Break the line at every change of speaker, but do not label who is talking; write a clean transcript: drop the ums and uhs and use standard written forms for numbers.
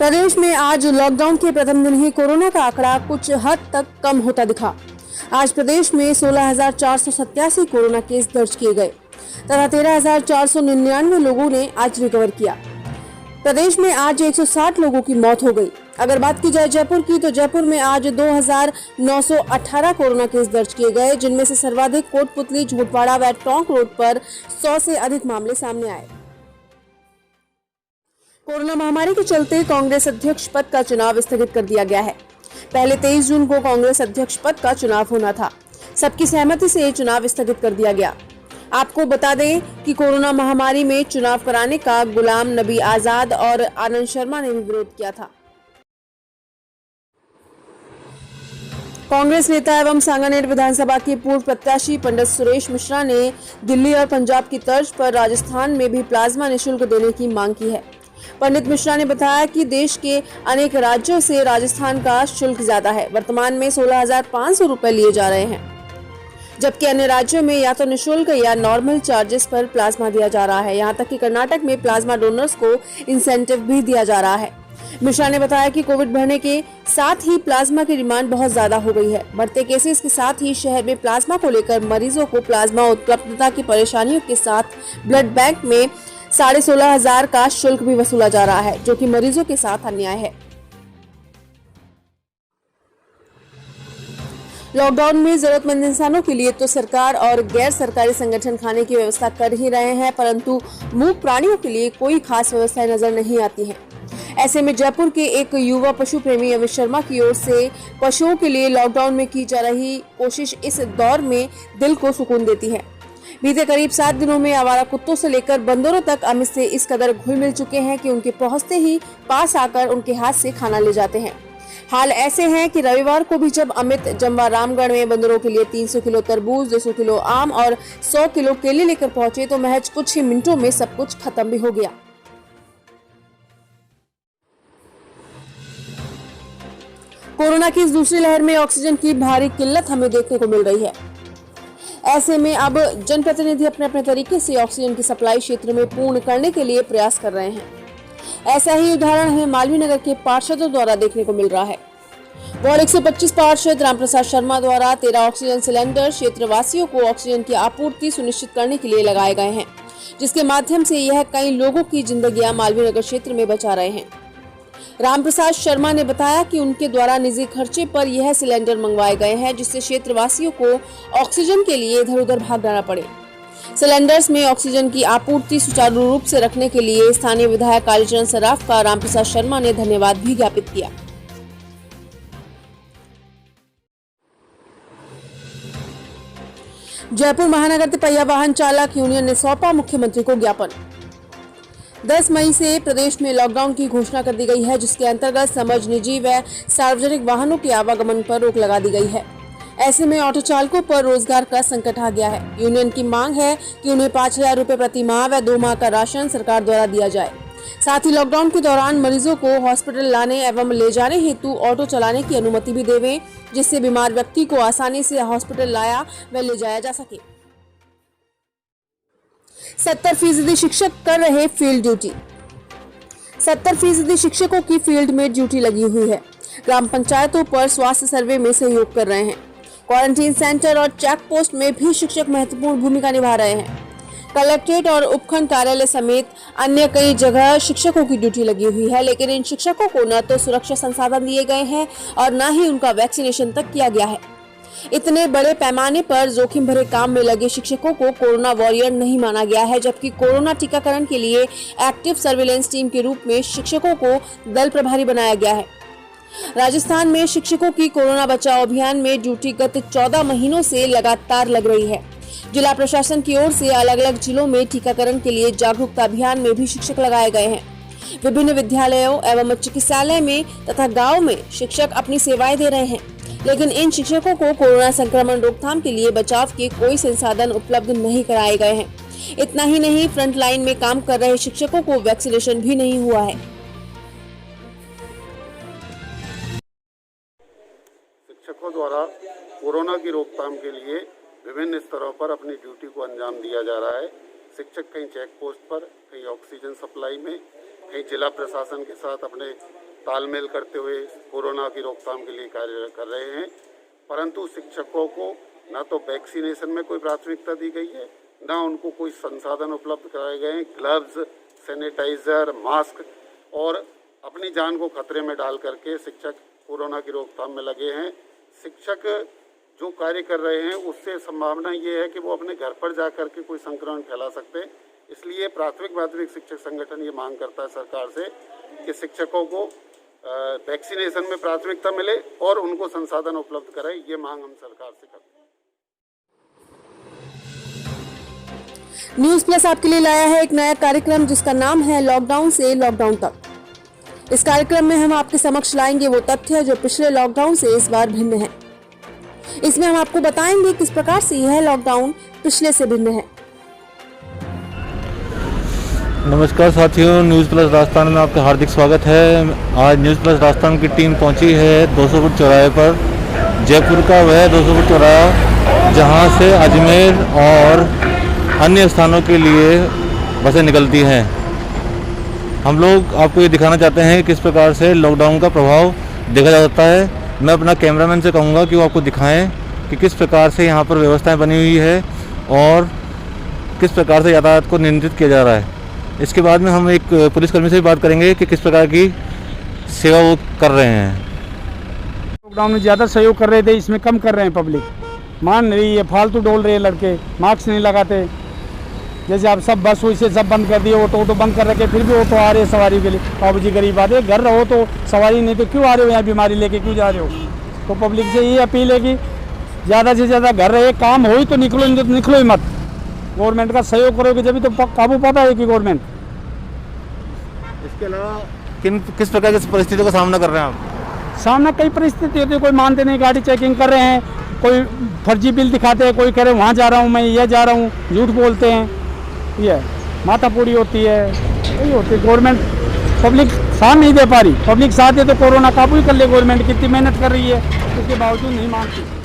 प्रदेश में आज लॉकडाउन के प्रथम दिन ही कोरोना का आंकड़ा कुछ हद तक कम होता दिखा। आज प्रदेश में 16,487 कोरोना केस दर्ज किए गए तथा 13,499 लोगों ने आज रिकवर किया। प्रदेश में आज 160 लोगों की मौत हो गई। अगर बात की जाए जयपुर की, तो जयपुर में आज 2,918 कोरोना केस दर्ज किए गए, जिनमें से सर्वाधिक कोटपुतली, झोटवाड़ा व टोंक रोड पर 100 से अधिक मामले सामने आए। कोरोना महामारी के चलते कांग्रेस अध्यक्ष पद का चुनाव स्थगित कर दिया गया है। पहले 23 जून को कांग्रेस अध्यक्ष पद का चुनाव होना था। सबकी सहमति से ये चुनाव स्थगित कर दिया गया। आपको बता दें कि कोरोना महामारी में चुनाव कराने का गुलाम नबी आजाद और आनंद शर्मा ने भी विरोध किया था। कांग्रेस नेता एवं सांगानेर विधानसभा के पूर्व प्रत्याशी पंडित सुरेश मिश्रा ने दिल्ली और पंजाब की तर्ज पर राजस्थान में भी प्लाज्मा निःशुल्क देने की मांग की है। पंडित मिश्रा ने बताया कि देश के अनेक राज्यों से राजस्थान का शुल्क ज्यादा है। वर्तमान में 16,500 रुपए लिए जा रहे हैं, जबकि अन्य राज्यों में या तो निःशुल्क या नॉर्मल चार्जेस पर प्लाज्मा दिया जा रहा है। यहां तक कि कर्नाटक में प्लाज्मा डोनर्स को इंसेंटिव भी दिया जा रहा है। मिश्रा ने बताया कि कोविड बढ़ने के साथ ही प्लाज्मा की डिमांड बहुत ज्यादा हो गई है। बढ़ते केसेस के साथ ही शहर में प्लाज्मा को लेकर मरीजों को प्लाज्मा उपलब्धता की परेशानियों के साथ ब्लड बैंक में 16,500 का शुल्क भी वसूला जा रहा है, जो कि मरीजों के साथ अन्याय है। लॉकडाउन में जरूरतमंद इंसानों के लिए तो सरकार और गैर सरकारी संगठन खाने की व्यवस्था कर ही रहे हैं, परंतु मूक प्राणियों के लिए कोई खास व्यवस्थाएं नजर नहीं आती हैं। ऐसे में जयपुर के एक युवा पशु प्रेमी अमित शर्मा की ओर से पशुओं के लिए लॉकडाउन में की जा रही कोशिश इस दौर में दिल को सुकून देती है। बीते करीब 7 दिनों में आवारा कुत्तों से लेकर बंदरों तक अमित से इस कदर घुल मिल चुके हैं कि उनके पहुंचते ही पास आकर उनके हाथ से खाना ले जाते हैं। हाल ऐसे हैं कि रविवार को भी जब अमित जम्वा रामगढ़ में बंदरों के लिए 300 किलो तरबूज, 200 किलो आम और 100 किलो केले लेकर पहुंचे, तो महज कुछ ही मिनटों में सब कुछ खत्म भी हो गया। कोरोना की इस दूसरी लहर में ऑक्सीजन की भारी किल्लत हमें देखने को मिल रही है। ऐसे में अब जनप्रतिनिधि अपने अपने तरीके से ऑक्सीजन की सप्लाई क्षेत्र में पूर्ण करने के लिए प्रयास कर रहे हैं। ऐसा ही उदाहरण हमें मालवीय नगर के पार्षदों द्वारा देखने को मिल रहा है। वार्ड 125 पार्षद रामप्रसाद शर्मा द्वारा 13 ऑक्सीजन सिलेंडर क्षेत्रवासियों को ऑक्सीजन की आपूर्ति सुनिश्चित करने के लिए लगाए गए हैं, जिसके माध्यम से यह कई लोगों की जिंदगियां मालवीय नगर क्षेत्र में बचा रहे हैं। रामप्रसाद शर्मा ने बताया कि उनके द्वारा निजी खर्चे पर यह सिलेंडर मंगवाए गए हैं, जिससे क्षेत्रवासियों को ऑक्सीजन के लिए इधर उधर भागना न पड़े। सिलेंडर्स में ऑक्सीजन की आपूर्ति सुचारू रूप से रखने के लिए स्थानीय विधायक कालीचरण सराफ का रामप्रसाद शर्मा ने धन्यवाद भी ज्ञापित किया। जयपुर महानगर तिपैया वाहन चालक यूनियन ने सौंपा मुख्यमंत्री को ज्ञापन। 10 मई से प्रदेश में लॉकडाउन की घोषणा कर दी गई है, जिसके अंतर्गत समझ निजी व सार्वजनिक वाहनों के आवागमन पर रोक लगा दी गई है। ऐसे में ऑटो चालकों पर रोजगार का संकट आ गया है। यूनियन की मांग है कि उन्हें 5,000 रुपए प्रति माह व 2 माह का राशन सरकार द्वारा दिया जाए। साथ ही लॉकडाउन के दौरान मरीजों को हॉस्पिटल लाने एवं ले जाने हेतु ऑटो चलाने की अनुमति भी देवें, जिससे बीमार व्यक्ति को आसानी से हॉस्पिटल लाया व ले जाया जा सके। 70% शिक्षक कर रहे फील्ड ड्यूटी। 70% शिक्षकों की फील्ड में ड्यूटी लगी हुई है। ग्राम पंचायतों पर स्वास्थ्य सर्वे में सहयोग कर रहे हैं। क्वारंटीन सेंटर और चेक पोस्ट में भी शिक्षक महत्वपूर्ण भूमिका निभा रहे हैं। कलेक्ट्रेट और उपखंड कार्यालय समेत अन्य कई जगह शिक्षकों की ड्यूटी लगी हुई है, लेकिन इन शिक्षकों को न तो सुरक्षा संसाधन दिए गए हैं और न ही उनका वैक्सीनेशन तक किया गया है। इतने बड़े पैमाने पर जोखिम भरे काम में लगे शिक्षकों को कोरोना वॉरियर नहीं माना गया है, जबकि कोरोना टीकाकरण के लिए एक्टिव सर्विलेंस टीम के रूप में शिक्षकों को दल प्रभारी बनाया गया है। राजस्थान में शिक्षकों की कोरोना बचाव अभियान में ड्यूटी गत 14 महीनों से लगातार लग रही है। जिला प्रशासन की ओर से अलग अलग जिलों में टीकाकरण के लिए जागरूकता अभियान में भी शिक्षक लगाए गए हैं। विभिन्न विद्यालयों एवं चिकित्सालय में तथा गाँव में शिक्षक अपनी सेवाएं दे रहे हैं, लेकिन इन शिक्षकों को कोरोना संक्रमण रोकथाम के लिए बचाव के कोई संसाधन उपलब्ध नहीं कराए गए हैं। इतना ही नहीं, फ्रंट लाइन में काम कर रहे शिक्षकों को वैक्सीनेशन भी नहीं हुआ है।
शिक्षकों द्वारा कोरोना की रोकथाम के लिए विभिन्न स्तरों पर अपनी ड्यूटी को अंजाम दिया जा रहा है। शिक्षक कहीं चेक पोस्ट पर, कहीं ऑक्सीजन सप्लाई में, कहीं जिला प्रशासन के साथ अपने तालमेल करते हुए कोरोना की रोकथाम के लिए कार्य कर रहे हैं। परंतु शिक्षकों को न तो वैक्सीनेशन में कोई प्राथमिकता दी गई है, न उनको कोई संसाधन उपलब्ध कराए गए हैं। ग्लव्स, सैनिटाइजर, मास्क और अपनी जान को खतरे में डाल करके शिक्षक कोरोना की रोकथाम में लगे हैं। शिक्षक जो कार्य कर रहे हैं उससे संभावना ये है कि वो अपने घर पर जा कर के कोई संक्रमण फैला सकते हैं। इसलिए प्राथमिक माध्यमिक शिक्षक संगठन ये मांग करता है सरकार से कि शिक्षकों को वैक्सीनेशन में प्राथमिकता मिले और उनको संसाधन उपलब्ध कराए। ये मांग हम सरकार से करते हैं।
न्यूज प्लस आपके लिए लाया है एक नया कार्यक्रम जिसका नाम है लॉकडाउन से लॉकडाउन तक। इस कार्यक्रम में हम आपके समक्ष लाएंगे वो तथ्य जो पिछले लॉकडाउन से इस बार भिन्न है। इसमें हम आपको बताएंगे किस प्रकार से यह लॉकडाउन पिछले से भिन्न है।
नमस्कार साथियों, न्यूज़ प्लस राजस्थान में आपका हार्दिक स्वागत है। आज न्यूज़ प्लस राजस्थान की टीम पहुंची है 200 फुट चौराहे पर। जयपुर का वह 200 फुट चौराहा जहां से अजमेर और अन्य स्थानों के लिए बसें निकलती हैं। हम लोग आपको ये दिखाना चाहते हैं किस प्रकार से लॉकडाउन का प्रभाव देखा जा सकता है। मैं अपना कैमरामैन से कहूँगा कि वो आपको दिखाएं कि किस प्रकार से यहाँ पर व्यवस्थाएं बनी हुई है और किस प्रकार से यातायात को नियंत्रित किया जा रहा है। इसके बाद में हम एक पुलिसकर्मी से भी बात करेंगे कि किस प्रकार की सेवा वो कर रहे हैं।
लॉकडाउन में ज़्यादा सहयोग कर रहे थे, इसमें कम कर रहे हैं। पब्लिक मान नहीं रही है, फालतू डोल रहे हैं लड़के, मास्क नहीं लगाते। जैसे आप सब बस वैसे सब बंद कर दिए, ऑटो बंद कर रखे, फिर भी ऑटो आ रहे हैं सवारी के लिए। बाबू जी गरीब आदमी, घर रहो तो सवारी नहीं तो क्यों आ रहे हो यहाँ, बीमारी लेके क्यों जा रहे हो। तो पब्लिक से ये अपील है कि ज़्यादा से ज़्यादा घर रहे, काम हो ही तो निकलो, नहीं तो निकलो ही मत। गवर्नमेंट का सहयोग करोगे जब तो काबू पाता है कि गवर्नमेंट।
इसके अलावा किस प्रकार की परिस्थितियों का सामना कर रहे हैं आप?
सामना कई परिस्थिति होती है, कोई मानते नहीं, गाड़ी चेकिंग कर रहे हैं, कोई फर्जी बिल दिखाते हैं, कोई कह रहे वहाँ जा रहा हूँ मैं, यह जा रहा हूँ, झूठ बोलते हैं। ये माथापूरी होती है, यही होती है। गवर्नमेंट पब्लिक साथ नहीं दे पा रही। पब्लिक साथ दे तो कोरोना काबू ही कर ले। गवर्नमेंट कितनी मेहनत कर रही है, उसके बावजूद नहीं मानती।